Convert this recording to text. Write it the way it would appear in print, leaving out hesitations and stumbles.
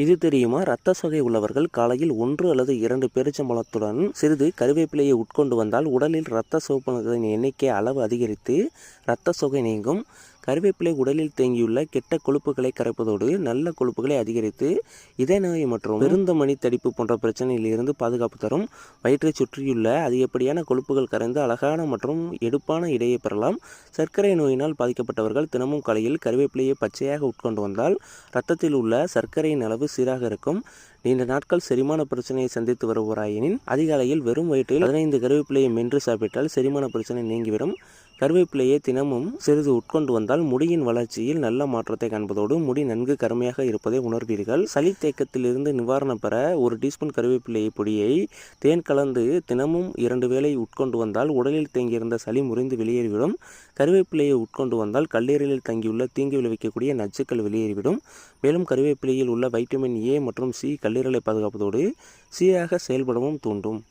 இது தெரியுமா? இரத்த சோகை உள்ளவர்கள் காலையில் 1 அல்லது 2 பேரிச்சம்பழத்துடன் சிறிது கருவேப்பிலையை உட்கொண்டு வந்தால் உடலில் இரத்த சிவப்பணுக்களின் எண்ணிக்கை அளவு அதிகரித்து இரத்த சோகை நீங்கும். கருவேப்பிலை உடலில் தேங்கியுள்ள கெட்ட கொழுப்புகளை கரைப்பதோடு நல்ல கொழுப்புகளை அதிகரித்து இதய நோய் மற்றும் பெருந்தமனி தடிப்பு போன்ற பிரச்சனையில் இருந்து பாதுகாப்பு தரும். வயிற்றை சுற்றியுள்ள அதிகப்படியான கொழுப்புகள் கரைந்து அழகான மற்றும் எடுப்பான இடையை பெறலாம். சர்க்கரை நோயினால் பாதிக்கப்பட்டவர்கள் தினமும் காலையில் கருவேப்பிலையை பச்சையாக உட்கொண்டு வந்தால் இரத்தத்தில் உள்ள சர்க்கரையின் அளவு சீராக இருக்கும். நீண்ட நாட்கள் செரிமான பிரச்சனையை சந்தித்து வருவோராயினின் அதிகாலையில் வெறும் வயிற்றில் 15 கருவேப்பிலையை மென்று சாப்பிட்டால் செரிமான பிரச்சனை நீங்கிவிடும். கருவேப்பிலையை தினமும் சிறிது உட்கொண்டு வந்தால் முடியின் வளர்ச்சியில் நல்ல மாற்றத்தை காண்பதோடு முடி நன்கு கருமையாக இருப்பதை உணர்வீர்கள். சளி தேக்கத்திலிருந்து நிவாரணம் பெற 1 டீஸ்பூன் கருவேப்பிலை பொடியை தேன் கலந்து தினமும் 2 வேளை உட்கொண்டு வந்தால் உடலில் தேங்கியிருந்த சளி முறிந்து வெளியேறிவிடும். கருவேப்பிலையை உட்கொண்டு வந்தால் கல்லீரலில் தங்கியுள்ள தீங்கு விளைவிக்கக்கூடிய நச்சுக்கள் வெளியேறிவிடும். மேலும் கருவேப்பிலையில் உள்ள வைட்டமின் ஏ மற்றும் சி கல்லீரலை பாதுகாப்பதோடு சீராக செயல்படவும் தூண்டும்.